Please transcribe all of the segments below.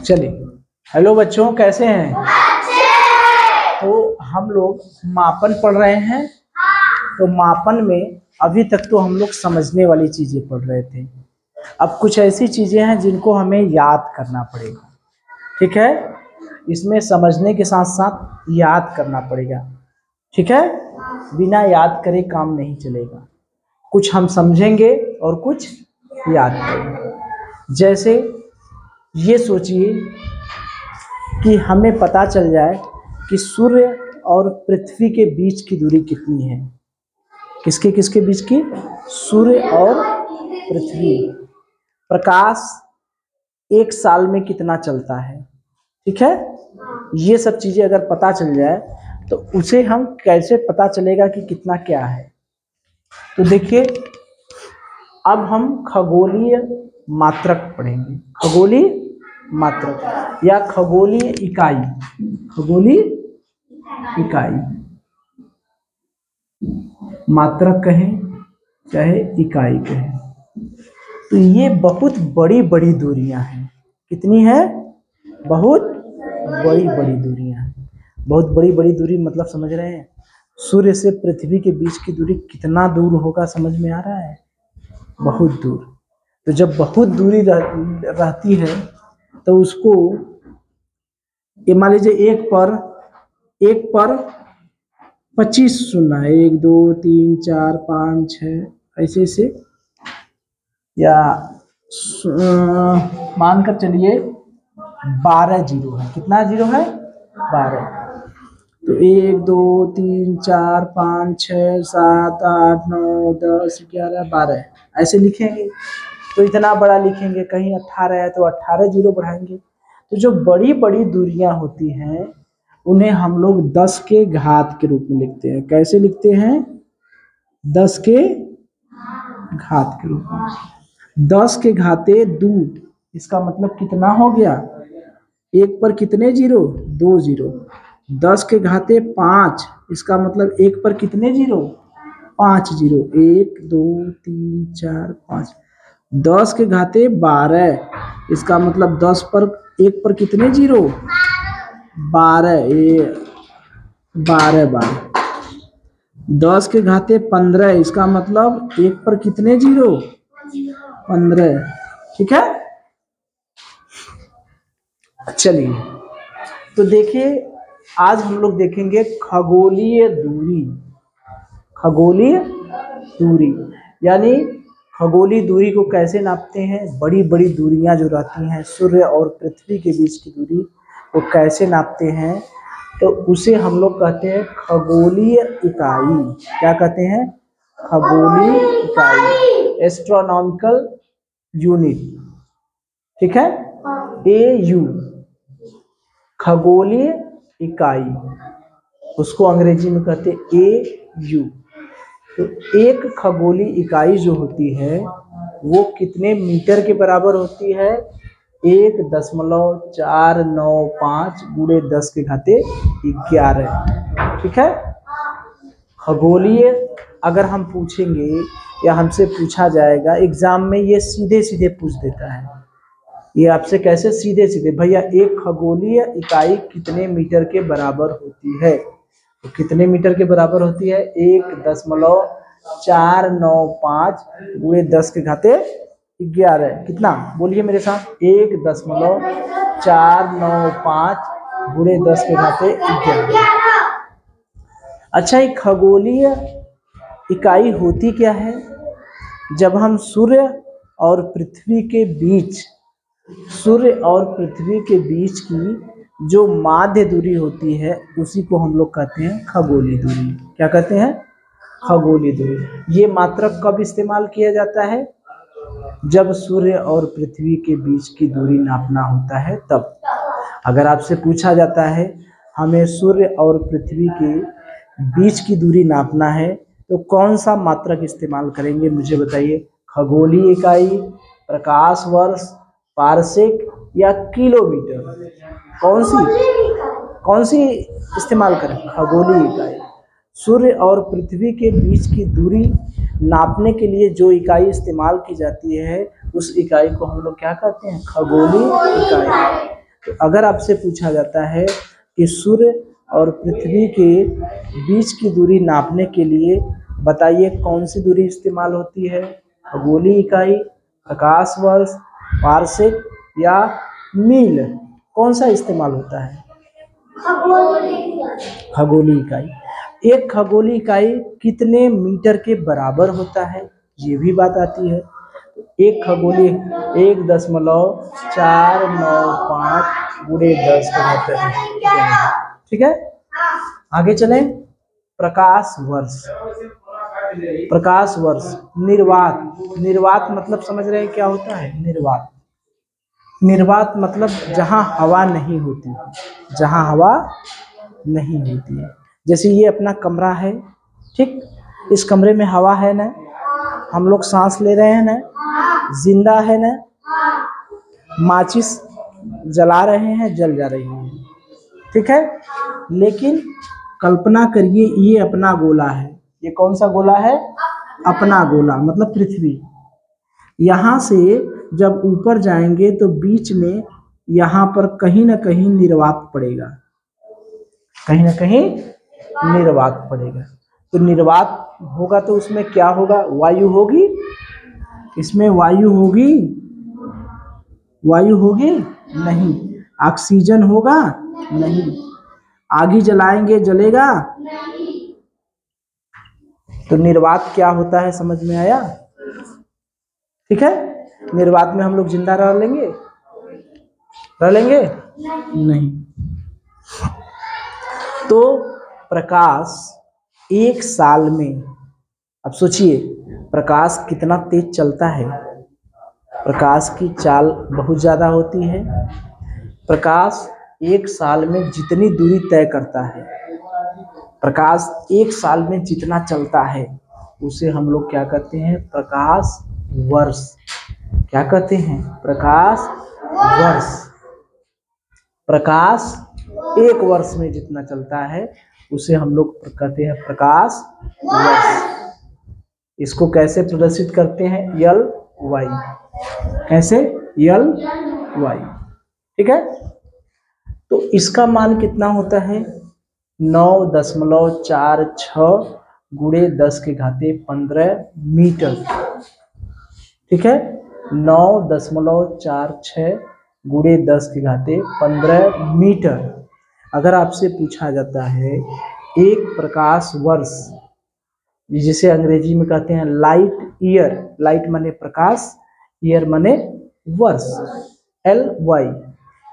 चलिए, हेलो बच्चों, कैसे हैं? तो हम लोग मापन पढ़ रहे हैं। तो मापन में अभी तक तो हम लोग समझने वाली चीजें पढ़ रहे थे। अब कुछ ऐसी चीजें हैं जिनको हमें याद करना पड़ेगा। ठीक है, इसमें समझने के साथ साथ याद करना पड़ेगा। ठीक है, बिना याद करे काम नहीं चलेगा। कुछ हम समझेंगे और कुछ याद करेंगे। जैसे ये सोचिए कि हमें पता चल जाए कि सूर्य और पृथ्वी के बीच की दूरी कितनी है। किसके किसके बीच की? सूर्य और पृथ्वी। प्रकाश एक साल में कितना चलता है? ठीक है, ये सब चीजें अगर पता चल जाए तो उसे हम कैसे पता चलेगा कि कितना क्या है। तो देखिए, अब हम खगोलीय मात्रक पढ़ेंगे। खगोलीय मात्रक या खगोलीय इकाई। खगोलीय इकाई, मात्रक कहें चाहे इकाई कहें। तो ये बहुत बड़ी बड़ी दूरियां हैं। कितनी है? बहुत बड़ी बड़ी दूरियां हैं। बहुत बड़ी बड़ी दूरी मतलब समझ रहे हैं? सूर्य से पृथ्वी के बीच की दूरी कितना दूर होगा, समझ में आ रहा है? बहुत दूर। तो जब बहुत दूरी रहती है तो उसको ये मान लीजिए एक पर 25 सुनना है। 1 2 3 4 5 6 ऐसे ऐसे, या मानकर चलिए 12 जीरो है। कितना जीरो है? 12। तो 1 2 3 4 5 6 7 8 9 10 11 12 ऐसे लिखेंगे। तो इतना बड़ा लिखेंगे। कहीं 18 है तो 18 जीरो बढ़ाएंगे। तो जो बड़ी बड़ी दूरियां होती हैं उन्हें हम लोग 10 के घात के रूप में लिखते हैं। कैसे लिखते हैं? 10 के घात के रूप में। 10 के घाते 2, इसका मतलब कितना हो गया? एक पर कितने जीरो? 2 जीरो। 10 के घाते 5, इसका मतलब एक पर कितने जीरो? 5 जीरो। 1 2 3 4 5। 10 के घाते 12, इसका मतलब 10 पर एक पर कितने जीरो? 12। 12। 10 के घाते 15, इसका मतलब एक पर कितने जीरो? 15। ठीक है, चलिए तो देखिए, आज हम लोग देखेंगे खगोलीय दूरी। खगोलीय दूरी यानी खगोलीय दूरी को कैसे नापते हैं। बड़ी बड़ी दूरियां जो रहती हैं, सूर्य और पृथ्वी के बीच की दूरी, वो कैसे नापते हैं। तो उसे हम लोग कहते हैं खगोलीय इकाई। क्या कहते हैं? खगोलीय इकाई, एस्ट्रोनॉमिकल यूनिट। ठीक है, AU, खगोलीय इकाई, उसको अंग्रेजी में कहते हैं AU। तो एक खगोलीय इकाई जो होती है वो कितने मीटर के बराबर होती है? 1.495 गुणे 10 के घाते 11। ठीक है, खगोलीय अगर हम पूछेंगे या हमसे पूछा जाएगा एग्जाम में, ये सीधे सीधे पूछ देता है। ये आपसे कैसे? सीधे सीधे, भैया एक खगोलीय इकाई कितने मीटर के बराबर होती है? तो कितने मीटर के बराबर होती है? 1.495 गुणे 10 के घाते 11। कितना? बोलिए मेरे साथ। 1.495 गुणे 10 के घाते 11। अच्छा, एक खगोलीय इकाई होती क्या है? जब हम सूर्य और पृथ्वी के बीच की जो माध्य दूरी होती है उसी को हम लोग कहते हैं खगोलीय दूरी। क्या कहते हैं? खगोलीय दूरी। ये मात्रक कब इस्तेमाल किया जाता है? जब सूर्य और पृथ्वी के बीच की दूरी नापना होता है तब। अगर आपसे पूछा जाता है हमें सूर्य और पृथ्वी के बीच की दूरी नापना है तो कौन सा मात्रक इस्तेमाल करेंगे, मुझे बताइए। खगोलीय इकाई, प्रकाश वर्ष, पारसेक या किलोमीटर? कौन सी इस्तेमाल करें? खगोलीय इकाई। सूर्य और पृथ्वी के बीच की दूरी नापने के लिए जो इकाई इस्तेमाल की जाती है उस इकाई को हम लोग क्या कहते हैं? खगोलीय इकाई। तो अगर आपसे पूछा जाता है कि सूर्य और पृथ्वी के बीच की दूरी नापने के लिए बताइए कौन सी दूरी इस्तेमाल होती है? खगोलीय इकाई, प्रकाश वर्ष, पारसेक या मील, कौन सा इस्तेमाल होता है? खगोलीय इकाई। एक खगोलीय इकाई कितने मीटर के बराबर होता है, ये भी बात आती है। एक खगोलीय 1.495 गुणे 10 के घाते हैं। ठीक है, आगे चलें। प्रकाश वर्ष। प्रकाश वर्ष, निर्वात। निर्वात मतलब समझ रहे हैं क्या होता है? निर्वात, निर्वात मतलब जहां हवा नहीं होती, जहां हवा नहीं होती है। जैसे ये अपना कमरा है, ठीक, इस कमरे में हवा है ना, हम लोग सांस ले रहे हैं ना, जिंदा है ना, माचिस जला रहे हैं, जल जा रही है, ठीक है। लेकिन कल्पना करिए ये अपना गोला है, ये कौन सा गोला है? अपना गोला मतलब पृथ्वी। यहाँ से जब ऊपर जाएंगे तो बीच में यहाँ पर कहीं ना कहीं निर्वात पड़ेगा, कहीं ना कहीं निर्वात पड़ेगा। तो निर्वात होगा तो उसमें क्या होगा? वायु होगी, इसमें वायु होगी? वायु होगी नहीं। ऑक्सीजन होगा नहीं। आग जलाएंगे, जलेगा? तो निर्वात क्या होता है, समझ में आया? ठीक है, निर्वात में हम लोग जिंदा रह लेंगे? रह लेंगे नहीं। तो प्रकाश एक साल में, अब सोचिए प्रकाश कितना तेज चलता है। प्रकाश की चाल बहुत ज़्यादा होती है। प्रकाश एक साल में जितनी दूरी तय करता है, प्रकाश एक साल में जितना चलता है, उसे हम लोग क्या कहते हैं? प्रकाश वर्ष। क्या कहते हैं? प्रकाश वर्ष। प्रकाश एक वर्ष में जितना चलता है उसे हम लोग कहते हैं प्रकाश वर्ष। इसको कैसे प्रदर्शित करते हैं? यल वाई। कैसे? यल वाई। ठीक है, तो इसका मान कितना होता है? 9.46 गुणे 10 के घाते 15 मीटर। ठीक है, 9.46 गुणे 10 के घाते 15 मीटर। अगर आपसे पूछा जाता है एक प्रकाश वर्ष, जिसे अंग्रेजी में कहते हैं लाइट ईयर, लाइट माने प्रकाश, ईयर माने वर्ष, LY,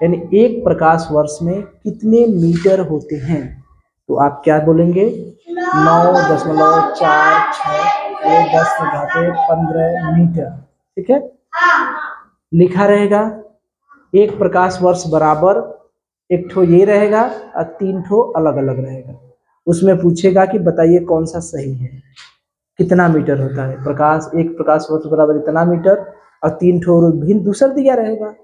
यानी एक प्रकाश वर्ष में कितने मीटर होते हैं? तो आप क्या बोलेंगे? 9.46×10⁻15 मीटर। ठीक है, लिखा रहेगा एक प्रकाश वर्ष बराबर, एक ठो ये रहेगा और 3 ठो अलग अलग रहेगा। उसमें पूछेगा कि बताइए कौन सा सही है, कितना मीटर होता है प्रकाश, एक प्रकाश वर्ष बराबर इतना मीटर, और 3 ठो भिन्न दूसरा दिया रहेगा।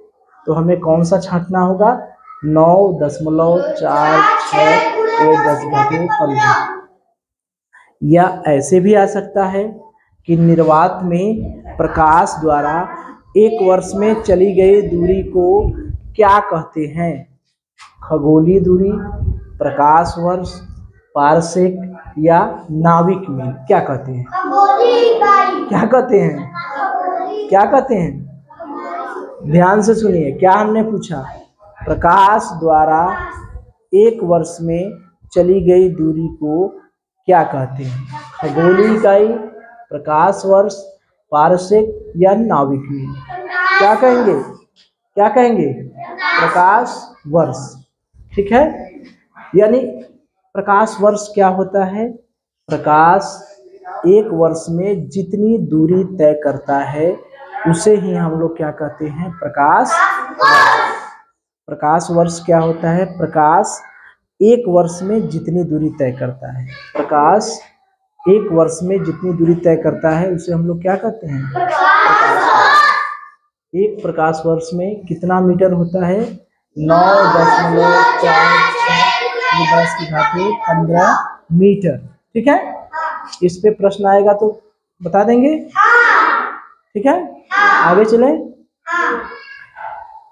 तो हमें कौन सा छांटना होगा? 9.46×10⁻15। या ऐसे भी आ सकता है कि निर्वात में प्रकाश द्वारा एक वर्ष में चली गई दूरी को क्या कहते हैं? खगोलीय दूरी, प्रकाश वर्ष, पारसेक या नाविक मील, क्या कहते हैं? क्या कहते हैं? क्या कहते हैं? ध्यान से सुनिए, क्या हमने पूछा? प्रकाश द्वारा एक वर्ष में चली गई दूरी को क्या कहते हैं? खगोलीय इकाई, प्रकाश वर्ष, पारसेक या नाविक मील? क्या कहेंगे? क्या कहेंगे? प्रकाश वर्ष। ठीक है, यानी प्रकाश वर्ष क्या होता है? प्रकाश एक वर्ष में जितनी दूरी तय करता है उसे ही हम लोग क्या कहते हैं? प्रकाश वर्ष। प्रकाश वर्ष क्या होता है? प्रकाश एक वर्ष में जितनी दूरी तय करता है, प्रकाश एक वर्ष में जितनी दूरी तय करता है उसे हम लोग क्या कहते हैं? एक प्रकाश वर्ष में कितना मीटर होता है? 9.46×10⁻15 मीटर। ठीक है, इस पे प्रश्न आएगा तो बता देंगे। ठीक है, आगे चले।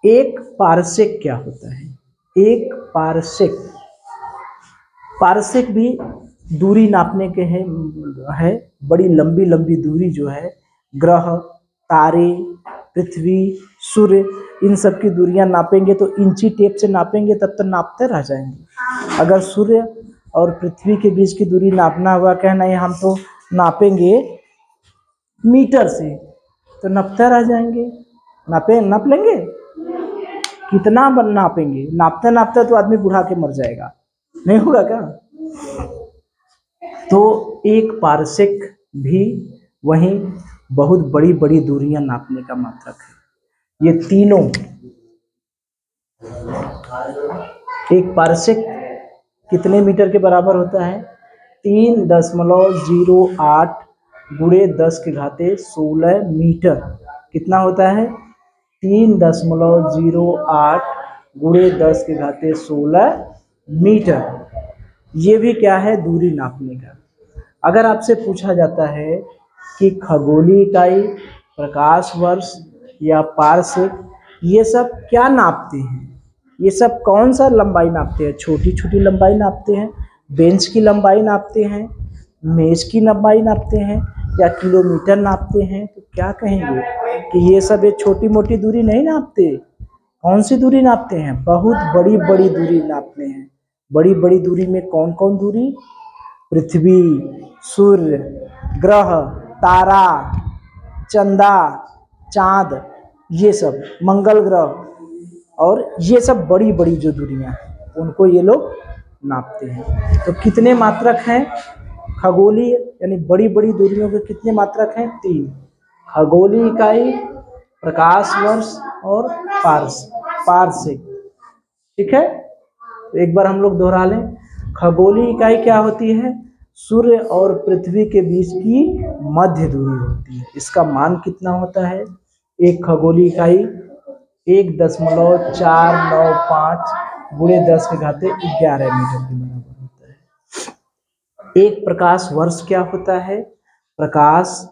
एक पारसेक क्या होता है? एक पारसेक, पारसेक भी दूरी नापने के है। बड़ी लंबी लंबी दूरी जो है, ग्रह, तारे, पृथ्वी, सूर्य, इन सब की दूरियां नापेंगे तो इंची टेप से नापेंगे तब तो नापते रह जाएंगे। अगर सूर्य और पृथ्वी के बीच की दूरी नापना हुआ, कहना है हम तो नापेंगे मीटर से, तो नापते रह जाएंगे। नाप लेंगे? कितना नापेंगे? नापते नापते तो आदमी बुढ़ा के मर जाएगा, नहीं होगा क्या? तो एक पारसेक भी वही बहुत बड़ी बड़ी दूरियां नापने का मात्रक है। ये तीनों, एक पारसेक कितने मीटर के बराबर होता है? 3.08 गुणे 10⁻16 मीटर। कितना होता है? 3.08 गुणे 10⁻16 मीटर। ये भी क्या है? दूरी नापने का। अगर आपसे पूछा जाता है कि खगोलीय इकाई, प्रकाश वर्ष या पारसेक, ये सब क्या नापते हैं? ये सब कौन सा लंबाई नापते हैं? छोटी छोटी लंबाई नापते हैं, बेंच की लंबाई नापते हैं, मेज की लंबाई नापते हैं, या किलोमीटर नापते हैं? तो क्या कहेंगे कि ये सब एक छोटी मोटी दूरी नहीं नापते। कौन सी दूरी नापते हैं? बहुत बड़ी बड़ी दूरी नापते हैं। बड़ी बड़ी दूरी में कौन कौन दूरी? पृथ्वी, सूर्य, ग्रह, तारा, चंदा, चांद, ये सब, मंगल ग्रह, और ये सब बड़ी बड़ी जो दूरियां हैं उनको ये लोग नापते हैं। तो कितने मात्रक हैं खगोलीय, यानी बड़ी बड़ी दूरियों के कितने मात्रक हैं? 3। खगोलीय इकाई, प्रकाश वर्ष और पारसेक। ठीक है, तो एक बार हम लोग दोहरा लें। खगोलीय इकाई क्या होती है? सूर्य और पृथ्वी के बीच की मध्य दूरी होती है। इसका मान कितना होता है? एक खगोलीय इकाई 1.495 गुणे 10⁻11 मीटर के बराबर होता है। एक प्रकाश वर्ष क्या होता है? प्रकाश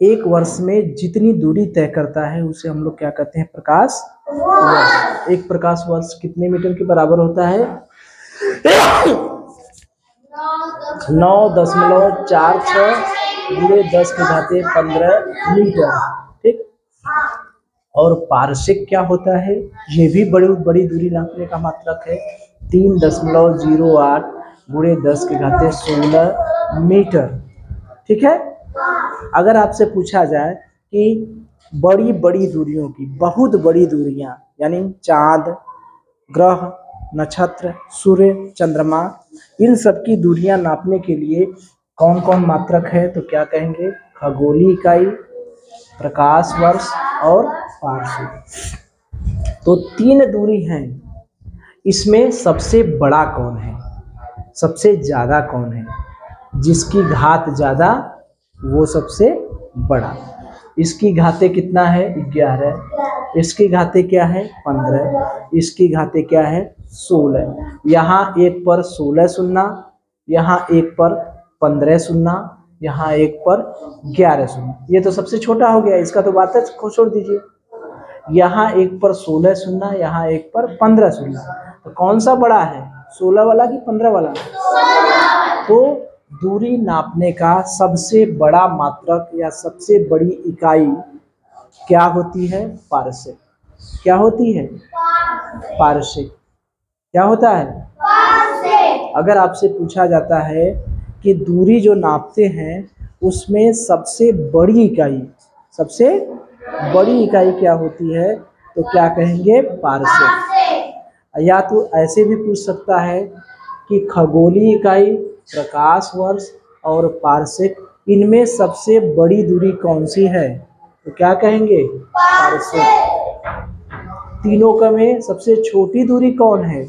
एक वर्ष में जितनी दूरी तय करता है उसे हम लोग क्या कहते हैं? प्रकाश वर्ष। एक प्रकाश वर्ष कितने मीटर के बराबर होता है? 9.46 गुणे 10⁻15 मीटर। ठीक। और पारसेक क्या होता है? ये भी बड़ी बड़ी दूरी नापने का मात्रक है। 3.08 गुणे 10⁻16 मीटर। ठीक है। अगर आपसे पूछा जाए कि बड़ी बड़ी दूरियों की, बहुत बड़ी दूरियां, यानी चांद, ग्रह, नक्षत्र, सूर्य, चंद्रमा, इन सब की दूरियां नापने के लिए कौन कौन मात्रक है? तो क्या कहेंगे? खगोलीय इकाई, प्रकाश वर्ष और पारसेक। तो 3 दूरी हैं। इसमें सबसे बड़ा कौन है? सबसे ज्यादा कौन है? जिसकी घात ज्यादा वो सबसे बड़ा। इसकी घाते कितना है? 11। इसकी घाते क्या है? 15। इसकी घाते क्या है? 16। यहाँ एक पर 16 शून्य, यहाँ एक पर 15 शून्य, यहाँ एक पर 11 शून्य। ये तो सबसे छोटा हो गया, इसका तो बात है, छोड़ दीजिए। यहाँ एक पर 16 शून्य, यहाँ एक पर 15 शून्य। तो कौन सा बड़ा है? 16 वाला कि 15 वाला? तो दूरी नापने का सबसे बड़ा मात्रक या सबसे बड़ी इकाई क्या होती है? पारसेक। क्या होती है? पारसेक। क्या होता है? पारसेक। अगर आपसे पूछा जाता है कि दूरी जो नापते हैं उसमें सबसे बड़ी इकाई, सबसे बड़ी इकाई क्या होती है? तो क्या कहेंगे? पारसेक। या तो ऐसे भी पूछ सकता है कि खगोलीय इकाई, प्रकाश वर्ष और पारसेक, इनमें सबसे बड़ी दूरी कौन सी है? तो क्या कहेंगे? पारसेक। तीनों का में सबसे छोटी दूरी कौन है?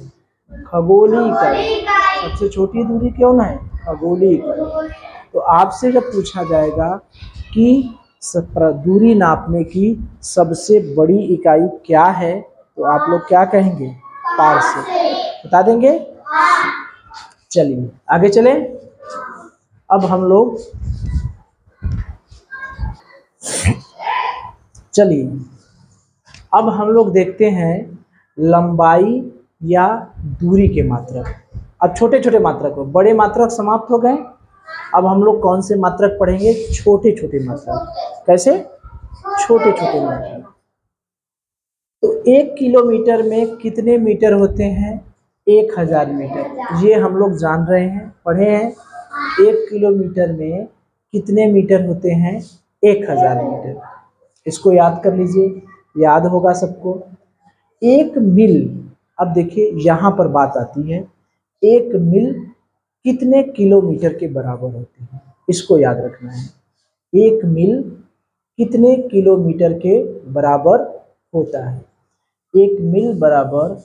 खगोलीय इकाई। सबसे छोटी दूरी कौन है? खगोलीय इकाई। तो आपसे जब पूछा जाएगा कि दूरी नापने की सबसे बड़ी इकाई क्या है, तो आप लोग क्या कहेंगे? पारसेक। बता देंगे? चलिए आगे चलें। अब हम लोग चलिए अब हम लोग देखते हैं लंबाई या दूरी के मात्रक। अब छोटे छोटे मात्रक, बड़े मात्रक समाप्त हो गए। अब हम लोग कौन से मात्रक पढ़ेंगे? छोटे छोटे मात्रक। कैसे? छोटे छोटे मात्रक। तो 1 किलोमीटर में कितने मीटर होते हैं? 1000 मीटर। ये हम लोग जान रहे हैं, पढ़े हैं। 1 किलोमीटर में कितने मीटर होते हैं? 1000 मीटर। इसको याद कर लीजिए, याद होगा सबको। 1 मील, अब देखिए यहाँ पर बात आती है, 1 मील कितने किलोमीटर के बराबर होते हैं? इसको याद रखना है। 1 मील कितने किलोमीटर के बराबर होता है? 1 मील बराबर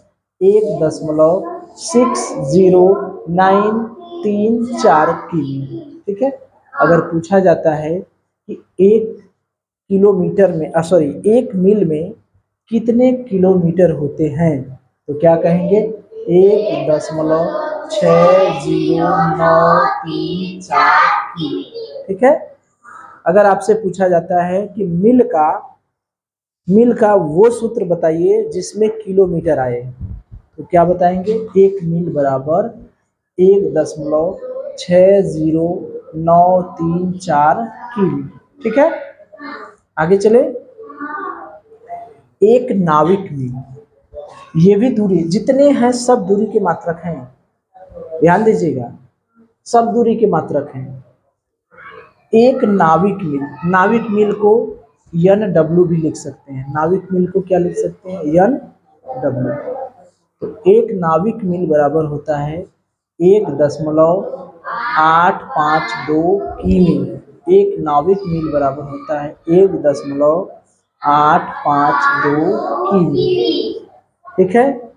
1.60934 किमी। ठीक है। अगर पूछा जाता है कि 1 किलोमीटर में सॉरी 1 मील में कितने किलोमीटर होते हैं, तो क्या कहेंगे? 1.60934 किमी। ठीक है। अगर आपसे पूछा जाता है कि मील का वो सूत्र बताइए जिसमें किलोमीटर आए, तो क्या बताएंगे? 1 मील बराबर 1.60934 किमी। ठीक है। आगे चले। 1 नाविक मील, ये भी दूरी, जितने हैं सब दूरी के मात्रक हैं, ध्यान दीजिएगा, सब दूरी के मात्रक हैं। 1 नाविक मील, नाविक मील को NW भी लिख सकते हैं। नाविक मील को क्या लिख सकते हैं? NW। तो 1 नाविक मील बराबर होता है 1.852 किमी। 1 नाविक मील बराबर होता है 1.852 किमी। ठीक है।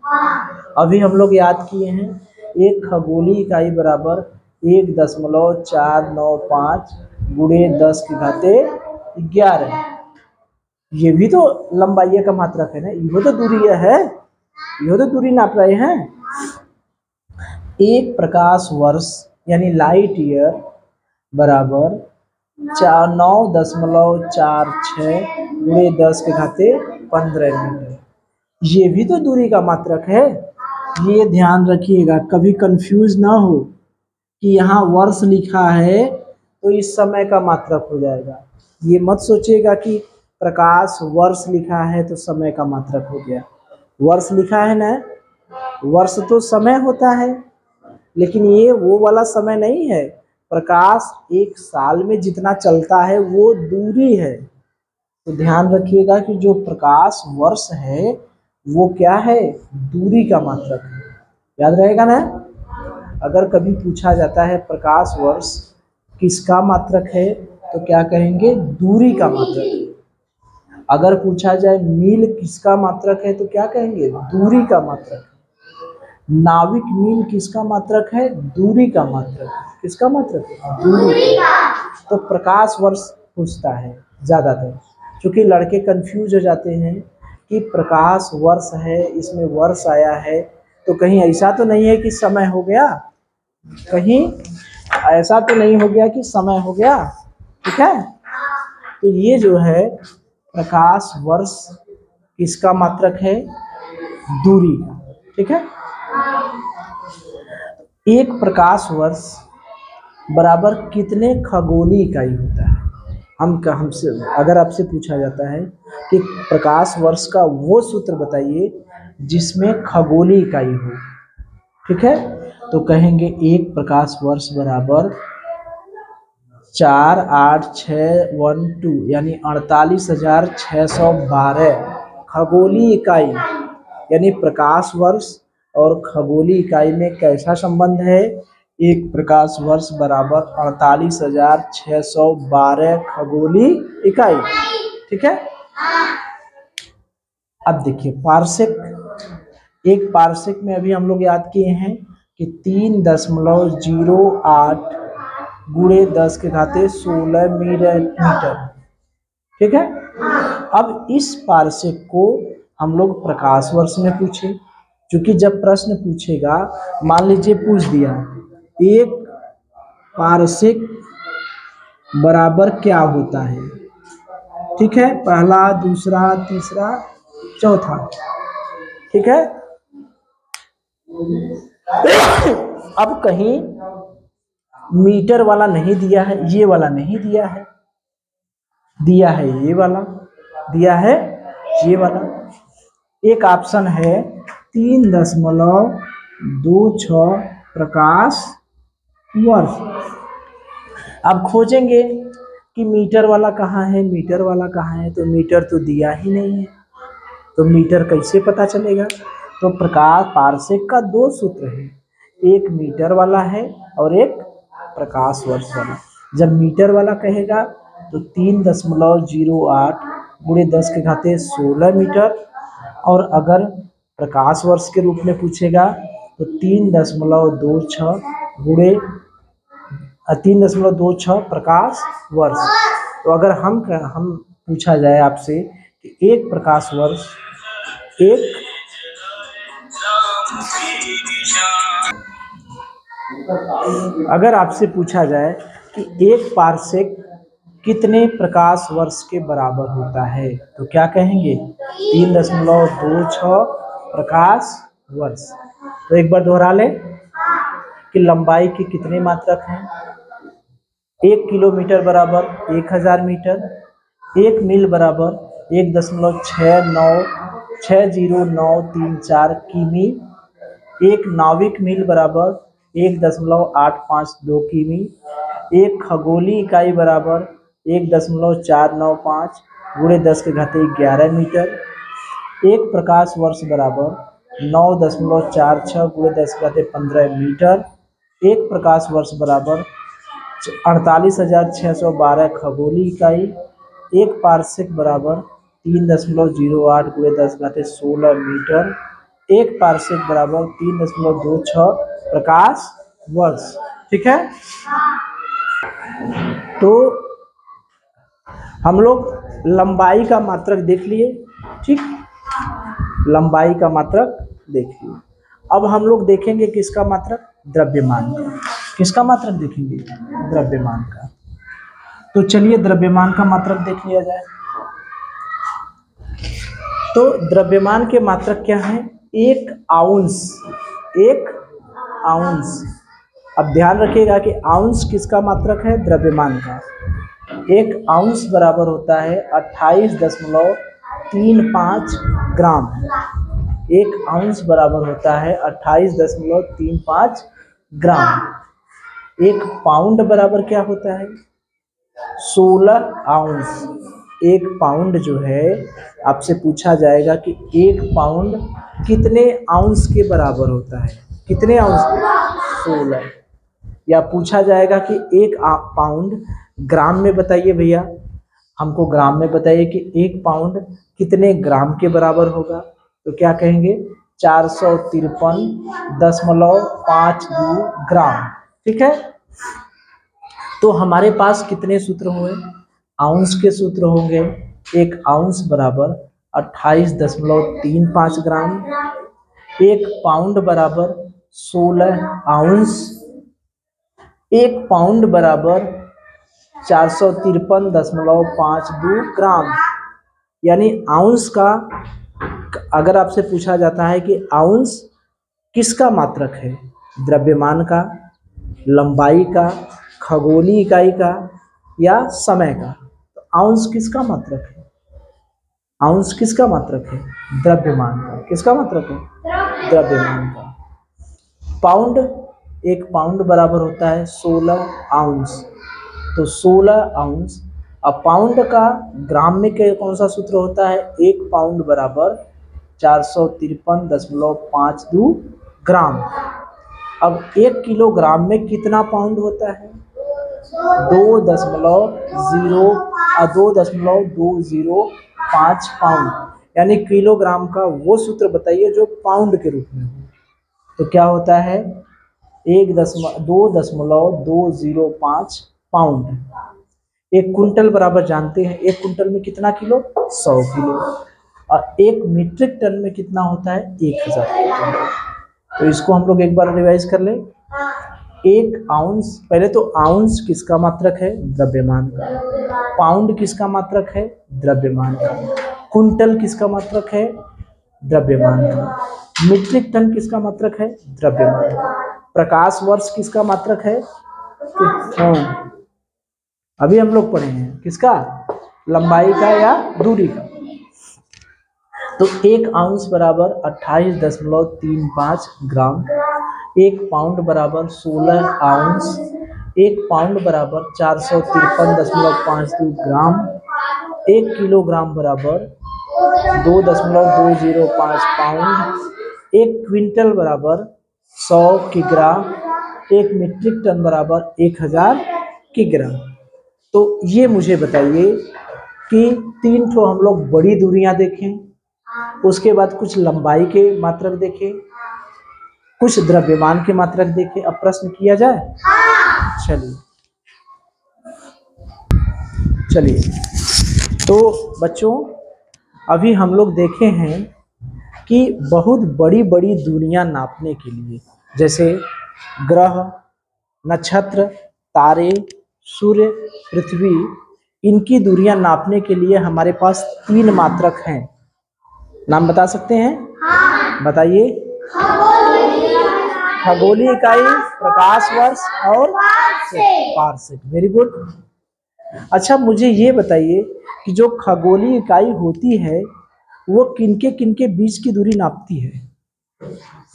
अभी हम लोग याद किए हैं, एक खगोलीय इकाई बराबर 1.495 गुणे 10⁻11। ये भी तो लंबाई का मात्रक है ना, ये तो दूरी है, ये तो दूरी नाप रहे हैं। 1 प्रकाश वर्ष यानी लाइट ईयर बराबर 9.46 गुणे 10⁻15 मीटर। ये भी तो दूरी का मात्रक है। ये ध्यान रखिएगा, कभी कंफ्यूज ना हो कि यहाँ वर्ष लिखा है तो इस समय का मात्रक हो जाएगा। ये मत सोचिएगा कि प्रकाश वर्ष लिखा है तो समय का मात्रक हो गया। वर्ष लिखा है ना, वर्ष तो समय होता है, लेकिन ये वो वाला समय नहीं है। प्रकाश 1 साल में जितना चलता है वो दूरी है। तो ध्यान रखिएगा कि जो प्रकाश वर्ष है वो क्या है? दूरी का मात्रक है। याद रहेगा ना। अगर कभी पूछा जाता है प्रकाश वर्ष किसका मात्रक है, तो क्या कहेंगे? दूरी का मात्रक है। अगर पूछा जाए मील किसका मात्रक है, तो क्या कहेंगे? दूरी का मात्रक है। नाविक मील किसका मात्रक है? दूरी का मात्रक। किसका मात्रक है? दूरी का। तो प्रकाश वर्ष पूछता है ज़्यादातर, क्योंकि लड़के कंफ्यूज हो जाते हैं कि प्रकाश वर्ष है, इसमें वर्ष आया है, तो कहीं ऐसा तो नहीं है कि समय हो गया, कहीं ऐसा तो नहीं हो गया कि समय हो गया। ठीक है। तो ये जो है प्रकाश वर्ष किसका मात्रक है? दूरी का। ठीक है। 1 प्रकाश वर्ष बराबर कितने खगोलीय इकाई होता है? हमसे अगर आपसे पूछा जाता है कि प्रकाश वर्ष का वो सूत्र बताइए जिसमें खगोलीय इकाई हो, ठीक है, तो कहेंगे 1 प्रकाश वर्ष बराबर 48612 यानी 48,612 खगोलीय इकाई। यानी प्रकाश वर्ष और खगोलीय इकाई में कैसा संबंध है? 1 प्रकाश वर्ष बराबर 48,612 खगोलीय इकाई। ठीक है। अब देखिए पारसेक। एक पारसेक में अभी हम लोग याद किए हैं कि 3.08 गुणे 10⁻16 मीटर। ठीक है। अब इस पारसेक को हम लोग प्रकाश वर्ष में पूछे, क्योंकि जब प्रश्न पूछेगा, मान लीजिए पूछ दिया 1 पारसेक बराबर क्या होता है, ठीक है, पहला, दूसरा, तीसरा, चौथा। ठीक है। अब कहीं मीटर वाला नहीं दिया है, ये वाला नहीं दिया है, दिया है ये वाला, दिया है ये वाला। एक ऑप्शन है 3.26 प्रकाश वर्ष। अब खोजेंगे कि मीटर वाला कहाँ है, मीटर वाला कहाँ है, तो मीटर तो दिया ही नहीं है, तो मीटर कैसे पता चलेगा। तो प्रकाश पारसेक का दो सूत्र है, एक मीटर वाला है और एक प्रकाश वर्ष वाला। जब मीटर वाला कहेगा तो 3.08 गुणे 10 के घाते 16 मीटर, और अगर प्रकाश वर्ष के रूप में पूछेगा तो 3.26 गुणे 3.26 प्रकाश वर्ष। तो अगर हम पूछा जाए आपसे कि एक प्रकाश वर्ष, अगर आपसे पूछा जाए कि एक पारसेक कितने प्रकाश वर्ष के बराबर होता है, तो क्या कहेंगे, 3.26 प्रकाश वर्ष। तो एक बार दोहरा ले कि लंबाई के कितने मात्रक हैं। 1 किलोमीटर बराबर 1000 मीटर, 1 मील बराबर 1.609334 किमी, 1 नाविक मील बराबर 1.852 किमी, 1 खगोलीय इकाई बराबर 1.495 गुणे 10 के घाते 11 मीटर, 1 प्रकाश वर्ष बराबर 9.46 गुणे 10 के घाते 15 मीटर, 1 प्रकाश वर्ष बराबर 48,612 खगोलीय इकाई, 1 पारसेक बराबर 3.08 गुणे 10 घाते 16 मीटर, 1 पारसेक बराबर 3.26 प्रकाश वर्ष। ठीक है। तो हम लोग लंबाई का मात्रक देख लिए, ठीक, लंबाई का मात्रक देख लिए। अब हम लोग देखेंगे किसका मात्रक, द्रव्यमान का। किसका मात्रक देखेंगे, द्रव्यमान का। तो चलिए द्रव्यमान का मात्रक देख लिया जाए। तो द्रव्यमान के मात्रक क्या है, 1 आउंस, 1 आउंस। अब ध्यान रखिएगा कि आउंस किसका मात्रक है, द्रव्यमान का। 1 आउंस बराबर होता है 28.35 ग्राम। 1 आउंस बराबर होता है 28.35 ग्राम। 1 पाउंड बराबर क्या होता है, 16 आउंस। 1 पाउंड जो है, आपसे पूछा जाएगा कि 1 पाउंड कितने आउंस के बराबर होता है, कितने आउंस, 16। या पूछा जाएगा कि 1 पाउंड ग्राम में बताइए भैया, हमको ग्राम में बताइए कि 1 पाउंड कितने ग्राम के बराबर होगा, तो क्या कहेंगे, 453.52 ग्राम। ठीक है। तो हमारे पास कितने सूत्र हुए, आउंस के सूत्र होंगे। 1 आउंस बराबर 28.35 ग्राम, 1 पाउंड बराबर 16 आउंस, 1 पाउंड बराबर 453.52 ग्राम। यानी आउंस का, अगर आपसे पूछा जाता है कि आउंस किसका मात्रक है, द्रव्यमान का, लंबाई का, खगोलीय इकाई का या समय का, तो आउंस किसका मात्रक है, आउंस किसका मात्रक है, द्रव्यमान का। किसका मात्रक है, द्रव्यमान का। पाउंड, 1 पाउंड बराबर होता है 16 आउंस, तो 16 आउंस। अब पाउंड का ग्राम में कौन सा सूत्र होता है, 1 पाउंड बराबर 453.52 ग्राम। अब 1 किलोग्राम में कितना पाउंड होता है, 2.205 पाउंड। यानी किलोग्राम का वो सूत्र बताइए जो पाउंड के रूप में हो, तो क्या होता है 2.205 पाउंड। 1 कुंटल बराबर जानते हैं, 1 कुंटल में कितना किलो, 100 किलो, और 1 मीट्रिक टन में कितना होता है, 1000 किलो। तो इसको हम लोग एक बार रिवाइज कर लें। एक आउंस, पहले तो आउंस किसका मात्रक है? द्रव्यमान का। पाउंड किसका मात्रक है? द्रव्यमान का। कुंटल किसका मात्रक है? द्रव्यमान का। मीट्रिक टन किसका मात्रक है? द्रव्यमान का। प्रकाश वर्ष किसका मात्रक है? हाँ, अभी हम लोग पढ़े हैं किसका? लंबाई का या दूरी का। तो एक आउंस बराबर 28.35 ग्राम, एक पाउंड बराबर 16 आउंस, एक पाउंड बराबर 453.52 ग्राम, एक किलोग्राम बराबर 2.205 पाउंड, एक क्विंटल बराबर 100 किग्रा, एक मीट्रिक टन बराबर 1000 किग्रा। तो ये मुझे बताइए कि तीन ठो हम लोग बड़ी दूरियां देखें, उसके बाद कुछ लंबाई के मात्रक देखें, कुछ द्रव्यमान के मात्रक देखें। अब प्रश्न किया जाए? चलिए तो बच्चों अभी हम लोग देखे हैं कि बहुत बड़ी बड़ी दूरियां नापने के लिए, जैसे ग्रह, नक्षत्र, तारे, सूर्य, पृथ्वी, इनकी दूरियां नापने के लिए हमारे पास तीन मात्रक हैं। नाम बता सकते हैं? बताइए। खगोलीय इकाई, प्रकाश वर्ष और पारसेक। Very good. अच्छा मुझे ये बताइए कि जो खगोलीय इकाई होती है वो किनके किनके बीच की दूरी नापती है?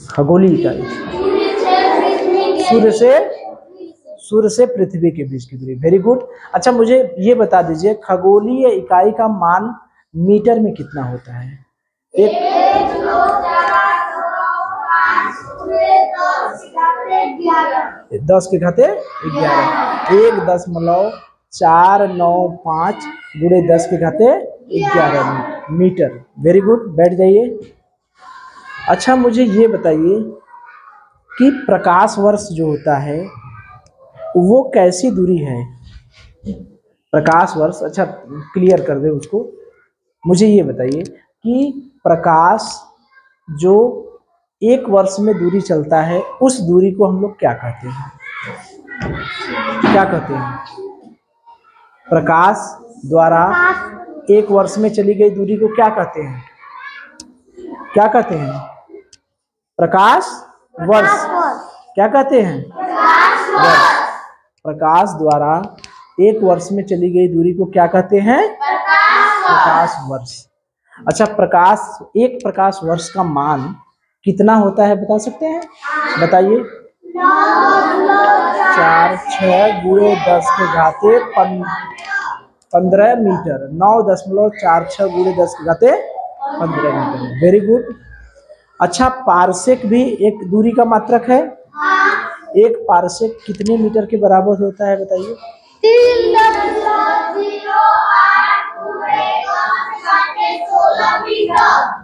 खगोलीय इकाई सूर्य से पृथ्वी के बीच की दूरी। Very good. अच्छा मुझे ये बता दीजिए खगोलीय इकाई का मान मीटर में कितना होता है? एक 10 के घाते 11, 1.495 गुणे 10 के घाते 11 मीटर। वेरी गुड, बैठ जाइए। अच्छा मुझे ये बताइए कि प्रकाश वर्ष जो होता है वो कैसी दूरी है? प्रकाश वर्ष, अच्छा क्लियर कर दे उसको। मुझे ये बताइए कि प्रकाश जो एक वर्ष में दूरी चलता है उस दूरी को हम लोग क्या कहते हैं? क्या कहते हैं? प्रकाश द्वारा एक वर्ष में चली गई दूरी को क्या कहते हैं? क्या कहते हैं? प्रकाश वर्ष। क्या कहते हैं? प्रकाश द्वारा एक वर्ष में चली गई दूरी को क्या कहते हैं? प्रकाश वर्ष। अच्छा एक प्रकाश वर्ष का मान कितना होता है बता सकते हैं? बताइए। 4-6 गुणे 10 के घाते 15 मीटर। 9.46 गुणे 10 के घाते 15 मीटर। Very good. अच्छा पारसेक भी एक दूरी का मात्रक है। एक पारसेक कितने मीटर के बराबर होता है बताइए?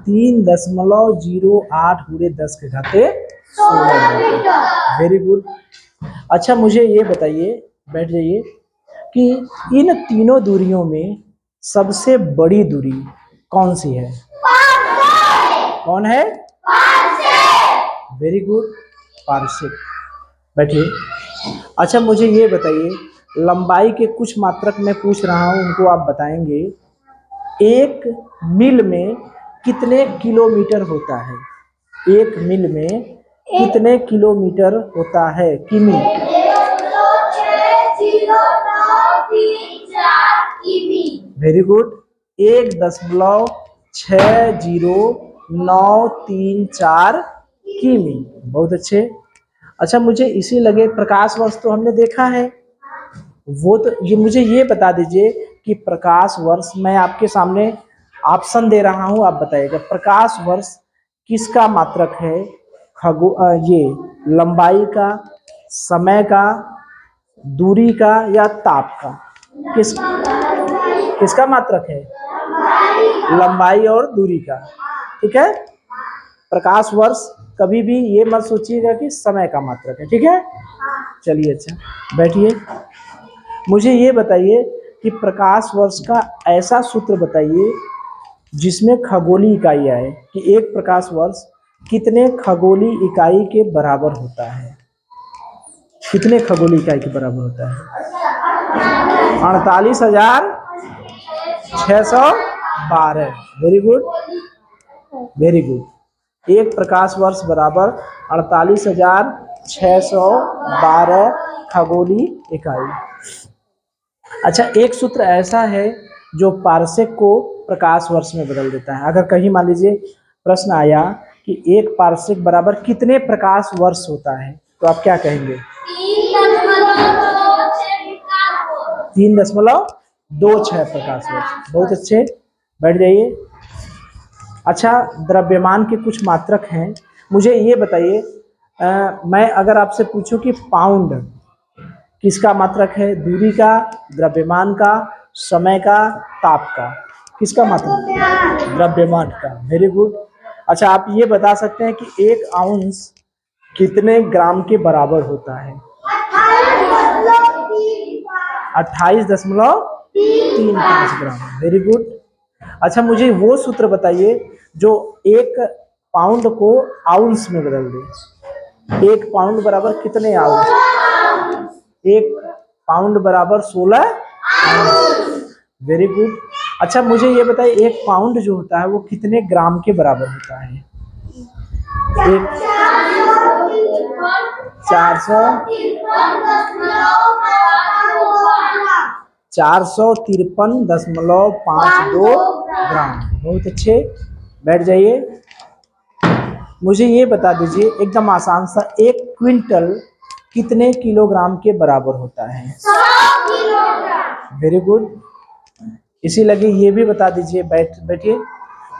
3.08 गुणे 10 के घाते 16 मीटर। Very good. अच्छा मुझे ये बताइए, बैठ जाइए, कि इन तीनों दूरियों में सबसे बड़ी दूरी कौन सी है? कौन है? Very good, parsec. बैठिए। अच्छा मुझे ये बताइए, लंबाई के कुछ मात्रक मैं पूछ रहा हूँ, उनको आप बताएंगे। एक मील में कितने किलोमीटर होता है? एक मील में कितने किलोमीटर होता है? किमी। वेरी गुड, 1.6093 किमी। बहुत अच्छे। अच्छा मुझे इसी लगे प्रकाश वर्ष तो हमने देखा है, वो तो ये मुझे ये बता दीजिए कि प्रकाश वर्ष, मैं आपके सामने ऑप्शन दे रहा हूँ, आप बताइएगा प्रकाश वर्ष किसका मात्रक है? ये लंबाई का, समय का, दूरी का या ताप का? किसका मात्रक है? लंबाई और दूरी का। ठीक है। प्रकाश वर्ष कभी भी ये मत सोचिएगा कि समय का मात्रक है। ठीक है। चलिए अच्छा बैठिए। मुझे ये बताइए कि प्रकाश वर्ष का ऐसा सूत्र बताइए जिसमें खगोलीय इकाई आए, कि एक प्रकाश वर्ष कितने खगोलीय इकाई के बराबर होता है? कितने खगोलीय इकाई के बराबर होता है? 48,612। Very good, very good. एक प्रकाश वर्ष बराबर 48,612 खगोलीय इकाई। अच्छा, एक सूत्र ऐसा है जो पारसेक को प्रकाश वर्ष में बदल देता है। अगर कहीं मान लीजिए प्रश्न आया कि एक पारसेक बराबर कितने प्रकाश वर्ष होता है, तो आप क्या कहेंगे? 3.26 प्रकाश वर्ष। बहुत अच्छे, बैठ जाइए। अच्छा, द्रव्यमान के कुछ मात्रक हैं, मुझे ये बताइए, मैं अगर आपसे पूछूं कि पाउंड किसका मात्रक है? दूरी का, द्रव्यमान का, समय का, ताप का? किसका मात्रक? द्रव्यमान का। Very good. अच्छा, आप ये बता सकते हैं कि 1 आउंस कितने ग्राम के बराबर होता है? 28.35 ग्राम। Very good. अच्छा, मुझे वो सूत्र बताइए जो 1 पाउंड को आउंस में बदल दे। 1 पाउंड बराबर कितने आउंस? 1 पाउंड बराबर 16 आउंस। Very good. अच्छा, मुझे ये बताइए 1 पाउंड जो होता है वो कितने ग्राम के बराबर होता है? 453.52 ग्राम। बहुत अच्छे, बैठ जाइए। मुझे ये बता दीजिए एकदम आसान सा, 1 क्विंटल कितने किलोग्राम के बराबर होता है? 100 किलोग्राम। Very good. इसी लगे ये भी बता दीजिए, बैठिए,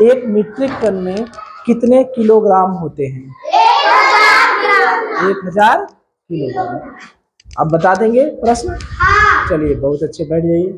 1 मीट्रिक टन में कितने किलोग्राम होते हैं? 1000 किलोग्राम। अब बता देंगे प्रश्न? हाँ। चलिए, बहुत अच्छे, बैठ जाइए।